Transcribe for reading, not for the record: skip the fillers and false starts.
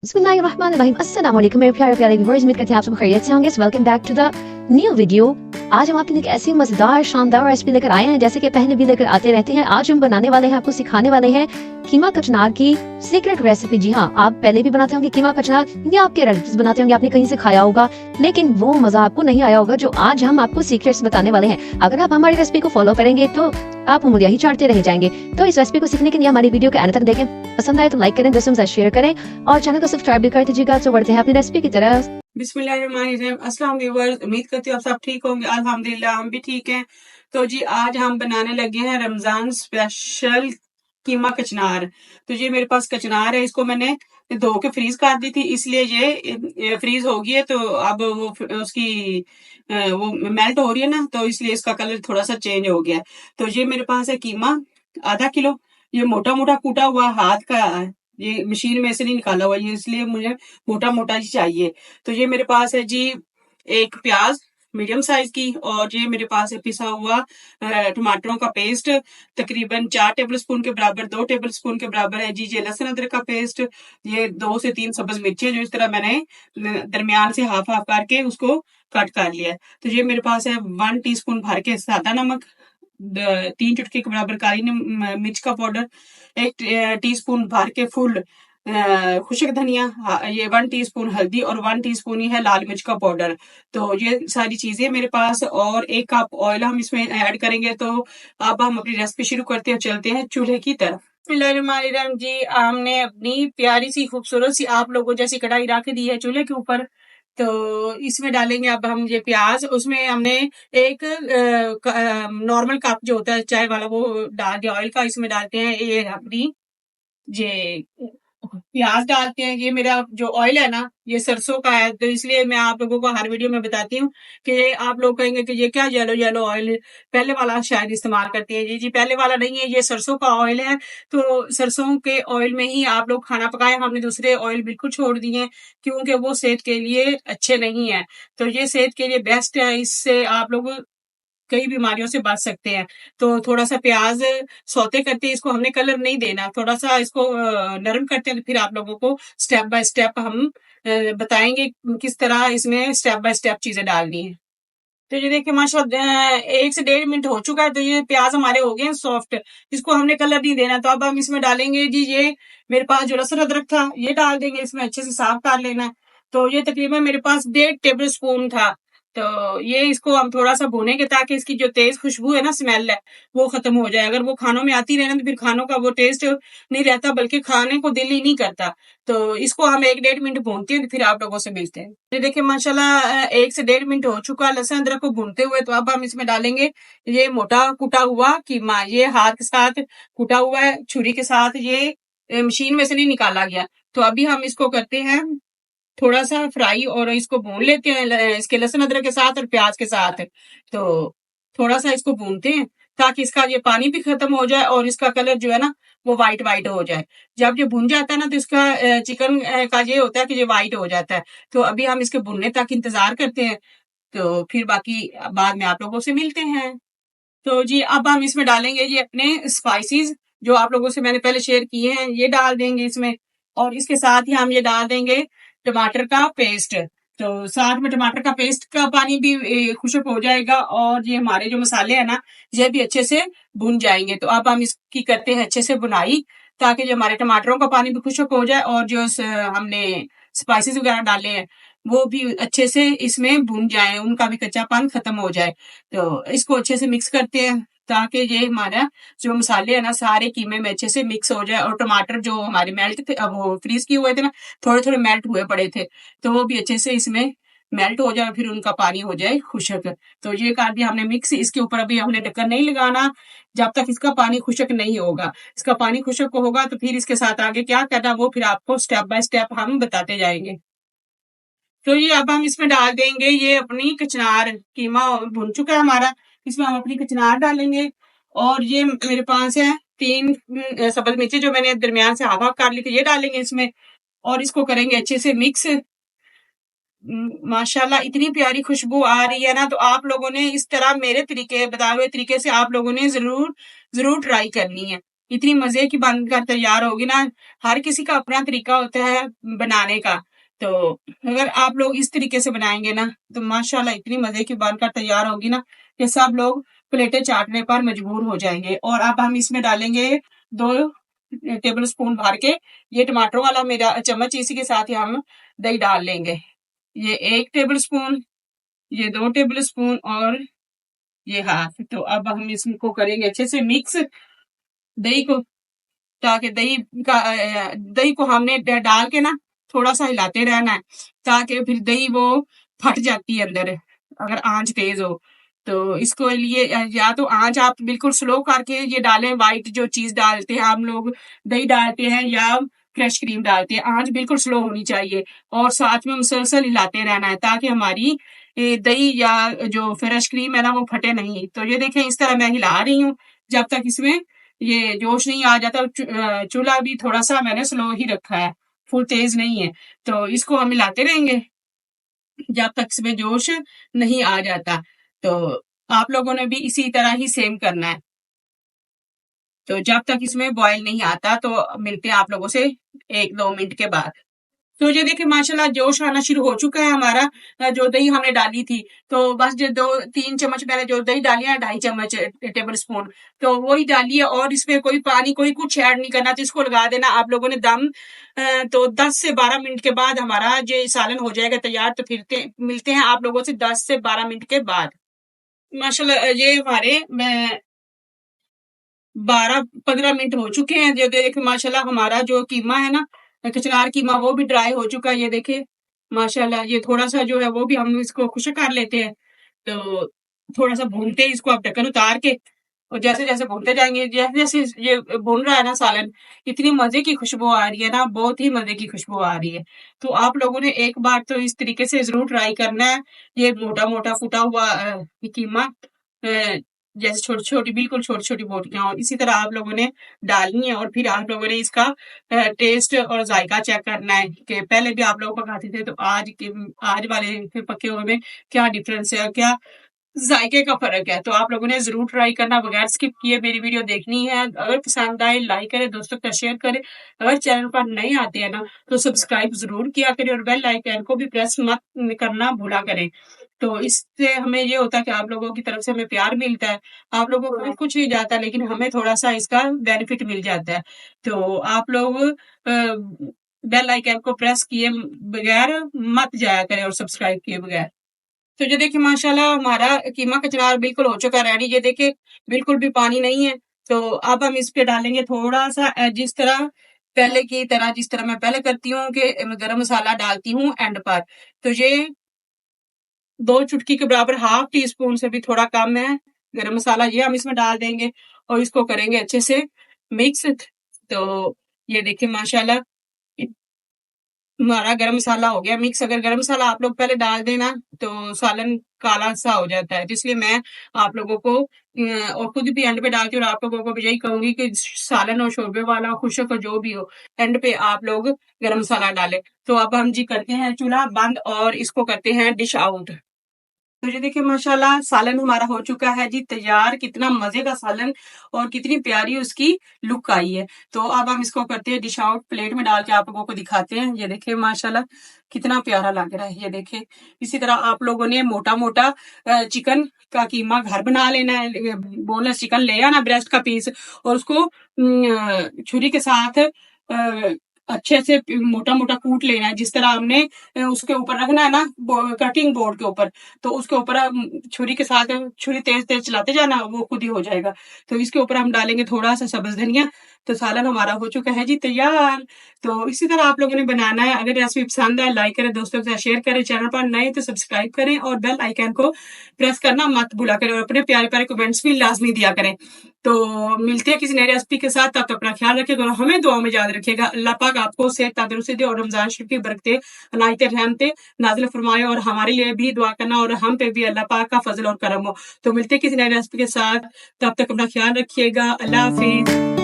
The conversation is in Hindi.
बिस्मिल्लाहिर्रहमानिर्रहीम। अस्सलाम वालेकुम मेरे प्यारे प्यारे व्यूअर्स, उम्मीद करते हैं आप सब खैरियत से होंगे। Welcome back to the new video. आज हम आपके लिए एक ऐसी मजेदार शानदार रेसिपी लेकर आए हैं जैसे कि पहले भी लेकर आते रहते हैं। आज हम बनाने वाले हैं, आपको सिखाने वाले हैं कीमा कचनार की सीक्रेट रेसिपी। जी हाँ, आप पहले भी बनाते होंगे कीमा कचनार या आपके रिलेटिव्स बनाते होंगे, आपने कहीं से खाया होगा, लेकिन वो मजा आपको नहीं आया होगा जो आज हम आपको सीक्रेट्स बताने वाले हैं। अगर आप हमारी रेसिपी को फॉलो करेंगे तो आप उंगलियां ही चाटते रह जाएंगे। तो इस रेसिपी को सीखने के लिए हमारी वीडियो के अंत तक देखें, पसंद आए तो लाइक करें, दोस्तों के साथ शेयर करें और चैनल को सब्सक्राइब भी कर दीजिएगा। तो बढ़ते हैं अपनी रेसिपी की तरफ। बिस्मिल्लाहिर्रहमानिर्रहीम। अस्सलाम व्यूअर्स, उम्मीद करती हूँ आप सब ठीक होंगे। अल्हम्दुलिल्लाह हम भी ठीक हैं। तो जी आज हम बनाने लगे हैं रमजान स्पेशल कीमा कचनार। तो ये मेरे पास कचनार है, इसको मैंने धो के फ्रीज कर दी थी, इसलिए ये फ्रीज हो गई है। तो अब वो उसकी वो मेल्ट हो रही है ना, तो इसलिए इसका कलर थोड़ा सा चेंज हो गया है। तो ये मेरे पास है कीमा आधा किलो। ये मोटा मोटा कूटा हुआ हाथ का है, ये मशीन में से नहीं निकाला हुआ, ये इसलिए मुझे मोटा मोटा ही चाहिए। तो ये मेरे पास है जी एक प्याज मीडियम साइज की, और ये मेरे पास है पिसा हुआ टमाटरों का पेस्ट तकरीबन 4 टेबल स्पून के बराबर, 2 टेबल स्पून के बराबर है जी। ये लहसुन अदरक का पेस्ट, ये 2 से 3 सब्ज मिर्चें जो इस तरह मैंने दरमियान से हाफ हाफ करके उसको कट कर लिया है। तो ये मेरे पास है 1 टीस्पून भर के सादा नमक, 3 चुटकी के बराबर काली मिर्च का पाउडर, 1 टीस्पून भर के फुल खुशक धनिया, ये 1 टीस्पून हल्दी और 1 टीस्पून ही है लाल मिर्च का पाउडर। तो ये सारी चीजें मेरे पास, और 1 कप ऑयल हम इसमें ऐड करेंगे। तो अब हम अपनी रेसिपी शुरू करते हैं, चलते हैं चूल्हे की तरफ। बिस्मिल्लाहिर्रहमानिर्रहीम जी, हमने अपनी प्यारी सी खूबसूरत सी आप लोगों जैसी कढ़ाई रख दी है चूल्हे के ऊपर। तो इसमें डालेंगे अब हम ये प्याज। उसमें हमने एक नॉर्मल कप जो होता है चाय वाला वो डाल दिया ऑयल का। इसमें डालते हैं ये अपनी ये प्याज डालते हैं। ये मेरा जो ऑयल है ना, ये सरसों का है, तो इसलिए मैं आप लोगों को हर वीडियो में बताती हूँ कि आप लोग कहेंगे कि ये क्या येलो येलो ऑयल, पहले वाला शायद इस्तेमाल करते हैं। जी पहले वाला नहीं है, ये सरसों का ऑयल है। तो सरसों के ऑयल में ही आप लोग खाना पकाएं, हमने दूसरे ऑयल बिल्कुल छोड़ दिए क्योंकि वो सेहत के लिए अच्छे नहीं है। तो ये सेहत के लिए बेस्ट है, इससे आप लोग कई बीमारियों से बच सकते हैं। तो थोड़ा सा प्याज सौते करते हैं, इसको हमने कलर नहीं देना, थोड़ा सा इसको नरम करते हैं। फिर आप लोगों को स्टेप बाय स्टेप हम बताएंगे किस तरह इसमें स्टेप बाय स्टेप चीजें डालनी है। तो ये देखिए माशाल्लाह 1 से 1.5 मिनट हो चुका है। तो ये प्याज हमारे हो गए हैं सॉफ्ट, इसको हमने कलर नहीं देना। तो अब हम इसमें डालेंगे जी ये मेरे पास जो लहसुन अदरक था, ये डाल देंगे इसमें, अच्छे से साफ कर लेना है। तो ये तकरीबन मेरे पास 1.5 टेबल स्पून था। तो ये इसको हम थोड़ा सा भूनेंगे ताकि इसकी जो तेज खुशबू है ना, स्मेल है, वो खत्म हो जाए। अगर वो खानों में आती रहे ना तो फिर खानों का वो टेस्ट नहीं रहता, बल्कि खाने को दिल ही नहीं करता। तो इसको हम 1-1.5 मिनट भूनते हैं, फिर आप लोगों से मिलते हैं। ये देखिए माशाल्लाह 1 से 1.5 मिनट हो चुका है लहसुन अदरक को भूनते हुए। तो अब हम इसमें डालेंगे ये मोटा कुटा हुआ कीमा, ये हाथ के साथ कुटा हुआ है, छुरी के साथ, ये मशीन में से नहीं निकाला गया। तो अभी हम इसको करते हैं थोड़ा सा फ्राई, और इसको भून लेते हैं इसके लहसुन अदरक के साथ और प्याज के साथ। तो थोड़ा सा इसको भूनते हैं ताकि इसका ये पानी भी खत्म हो जाए और इसका कलर जो है ना वो व्हाइट व्हाइट हो जाए। जब ये भुन जाता है ना तो इसका चिकन का ये होता है कि ये व्हाइट हो जाता है। तो अभी हम इसके भुनने तक इंतजार करते हैं, तो फिर बाकी बाद में आप लोगों से मिलते हैं। तो जी अब हम इसमें डालेंगे ये अपने स्पाइसेस जो आप लोगों से मैंने पहले शेयर किए हैं, ये डाल देंगे इसमें। और इसके साथ ही हम ये डाल देंगे टमाटर का पेस्ट। तो साथ में टमाटर का पेस्ट का पानी भी खुशक हो जाएगा, और ये हमारे जो मसाले हैं ना ये भी अच्छे से भुन जाएंगे। तो अब हम इसकी करते हैं अच्छे से बुनाई, ताकि जो हमारे टमाटरों का पानी भी खुशक हो जाए और जो हमने स्पाइसेस वगैरह डाले हैं वो भी अच्छे से इसमें भुन जाए, उनका भी कच्चापन खत्म हो जाए। तो इसको अच्छे से मिक्स करते हैं ताकि ये हमारा जो मसाले है ना सारे कीमे में अच्छे से मिक्स हो जाए, और टमाटर जो हमारे मेल्ट थे, अब वो फ्रीज किए हुए थे ना, थोड़े थोड़े मेल्ट हुए पड़े थे, तो वो भी अच्छे से इसमें मेल्ट हो जाए, फिर उनका पानी हो जाए खुशक। तो ये कर दिया हमने मिक्स। इसके ऊपर अभी हमने ढक्कन नहीं लगाना जब तक इसका पानी खुशक नहीं होगा। इसका पानी खुशक होगा तो फिर इसके साथ आगे क्या करना वो फिर आपको स्टेप बाय स्टेप हम बताते जाएंगे। तो ये अब हम इसमें डाल देंगे ये अपनी कचनार, कीमा भुन चुका है हमारा, इसमें हम अपनी कचनार डालेंगे। और ये मेरे पास है 3 सब्ज मिर्ची जो मैंने दरमियान से हाफ हाफ काट ली थी, ये डालेंगे इसमें, और इसको करेंगे अच्छे से मिक्स। माशाल्लाह इतनी प्यारी खुशबू आ रही है ना। तो आप लोगों ने इस तरह मेरे तरीके बताए हुए तरीके से आप लोगों ने जरूर जरूर ट्राई करनी है। इतनी मजे की बनकर तैयार होगी ना। हर किसी का अपना तरीका होता है बनाने का। तो अगर आप लोग इस तरीके से बनाएंगे ना तो माशाल्लाह इतनी मजे की बनकर तैयार होगी ना कि सब लोग प्लेटें चाटने पर मजबूर हो जाएंगे। और अब हम इसमें डालेंगे 2 टेबल स्पून भर के ये टमाटरों वाला मेरा चम्मच, इसी के साथ ही हम दही डाल लेंगे। ये 1 टेबल स्पून, ये 2 टेबल स्पून और ये हाफ। तो अब हम इसको करेंगे अच्छे से मिक्स दही को, ताकि दही को हमने डाल के ना थोड़ा सा हिलाते रहना है, ताकि फिर दही वो फट जाती है अंदर अगर आंच तेज हो। तो इसको लिए या तो आंच आप बिल्कुल स्लो करके ये डालें, व्हाइट जो चीज डालते हैं हम लोग, दही डालते हैं या फ्रेश क्रीम डालते हैं, आंच बिल्कुल स्लो होनी चाहिए और साथ में मुसलसल हिलाते रहना है, ताकि हमारी दही या जो फ्रेश क्रीम है ना वो फटे नहीं। तो ये देखें इस तरह मैं हिला रही हूँ जब तक इसमें ये जोश नहीं आ जाता। चूल्हा भी थोड़ा सा मैंने स्लो ही रखा है, फुल तेज नहीं है। तो इसको हम मिलाते रहेंगे जब तक इसमें जोश नहीं आ जाता। तो आप लोगों ने भी इसी तरह ही सेम करना है। तो जब तक इसमें बॉयल नहीं आता तो मिलते हैं आप लोगों से 1-2 मिनट के बाद। तो ये देखिए माशाल्लाह जोश आना शुरू हो चुका है हमारा। जो दही हमने डाली थी, तो बस जो 2-3 चम्मच मैंने जो दही डाली है, 2.5 चम्मच टेबल स्पून, तो वही डाली है और इसमें कोई पानी कोई कुछ ऐड नहीं करना। तो इसको लगा देना आप लोगों ने दम। तो 10 से 12 मिनट के बाद हमारा ये सालन हो जाएगा तैयार। तो फिर मिलते हैं आप लोगों से 10 से 12 मिनट के बाद। माशाल्लाह ये हमारे 12-15 मिनट हो चुके हैं। जो देख माशाल्लाह हमारा जो कीमा है ना, कचनार कीमा, वो भी ड्राई हो चुका है। ये देखिए माशाल्लाह ये थोड़ा सा जो है वो भी हम इसको खुश्क कर लेते हैं। तो थोड़ा सा भूनते हैं इसको, आप ढक्कन उतार के, और जैसे जैसे भूनते जाएंगे, जैसे जैसे ये भून रहा है ना सालन, इतनी मजे की खुशबू आ रही है ना, बहुत ही मजे की खुशबू आ रही है। तो आप लोगों ने एक बार तो इस तरीके से जरूर ट्राई करना है। ये मोटा मोटा फूटा हुआ कीमा, जैसे छोटी छोटी, बिल्कुल छोटी छोटी बोटियां, और इसी तरह आप लोगों ने डालनी है। और फिर आप लोगों ने इसका टेस्ट और जायका चेक करना है कि पहले भी आप लोग पकाते थे तो आज वाले पके हुए में क्या डिफरेंस है और क्या जायके का फ़र्क है। तो आप लोगों ने ज़रूर ट्राई करना, बगैर स्किप किए मेरी वीडियो देखनी है। अगर पसंद आए लाइक करें, दोस्तों के साथ शेयर करें। अगर चैनल पर नए आते हैं ना तो सब्सक्राइब ज़रूर किया करें और बेल आइकन को भी प्रेस मत करना भूला करें। तो इससे हमें ये होता है कि आप लोगों की तरफ से हमें प्यार मिलता है। आप लोगों को कुछ नहीं जाता, लेकिन हमें थोड़ा-सा इसका बेनिफिट मिल जाता है। तो आप लोग बेल आइकन को प्रेस किए बगैर मत जाया करें और सब्सक्राइब किए बगैर। तो ये देखिए माशाल्लाह हमारा कीमा कचनार बिल्कुल हो चुका है रेडी। ये देखिए बिल्कुल भी पानी नहीं है। तो अब हम इस पे डालेंगे थोड़ा सा जिस तरह पहले की तरह, जिस तरह मैं पहले करती हूँ कि गरम मसाला डालती हूँ एंड पर। तो ये 2 चुटकी के बराबर, हाफ टी स्पून से भी थोड़ा कम है गरम मसाला, ये हम इसमें डाल देंगे और इसको करेंगे अच्छे से मिक्स। तो ये देखिए माशाल्लाह हमारा गरम मसाला हो गया मिक्स। अगर गरम मसाला आप लोग पहले डाल देना तो सालन काला सा हो जाता है। तो इसलिए मैं आप लोगों को और खुद भी एंड पे डालती हूँ और आप लोगों को भी यही कहूंगी कि सालन और शोरबे वाला, खुशक हो जो भी हो, एंड पे आप लोग गरम मसाला डालें। तो अब हम जी करते हैं चूल्हा बंद और इसको करते हैं डिश आउट। तो ये देखिए माशाल्लाह सालन हमारा हो चुका है जी तैयार। कितना मजे का सालन और कितनी प्यारी उसकी लुक आई है। तो अब हम इसको करते हैं डिश आउट, प्लेट में डाल के आप लोगों को दिखाते हैं। ये देखिए माशाल्लाह कितना प्यारा लग रहा है। ये देखिए इसी तरह आप लोगों ने मोटा मोटा चिकन का कीमा घर बना लेना है। बोनलेस चिकन ले आना, ब्रेस्ट का पीस, और उसको छुरी के साथ अच्छे से मोटा मोटा कूट लेना है। जिस तरह हमने उसके ऊपर रखना है ना कटिंग बोर्ड के ऊपर, तो उसके ऊपर छुरी के साथ छुरी तेज तेज चलाते जाना, वो खुद ही हो जाएगा। तो इसके ऊपर हम डालेंगे थोड़ा सा सब्ज धनिया। तो सालन हमारा हो चुका है जी तैयार। तो इसी तरह आप लोगों ने बनाना है। अगर रेसिपी पसंद आए लाइक करें, दोस्तों के साथ शेयर करें, चैनल पर नए तो सब्सक्राइब करें और बेल आइकन को प्रेस करना मत भूला करें, और अपने प्यारे प्यारे कमेंट्स भी लाजमी दिया करें। तो मिलते हैं किसी नई रेसिपी के साथ। तब तक अपना ख्याल रखिएगा और हमें दुआ में याद रखिएगा। अल्लाह पाक आपको सेहत तंदुरुस्ती दे और रमजान शरीफ की बरकतें अनायत रहमतें नाज़िल फरमाए, और हमारे लिए भी दुआ करना और हम पे भी अल्लाह पाक का फजल और करम हो। तो मिलते हैं किसी नई रेसिपी के साथ। तब तक अपना ख्याल रखिएगा। अल्लाह हाफिज।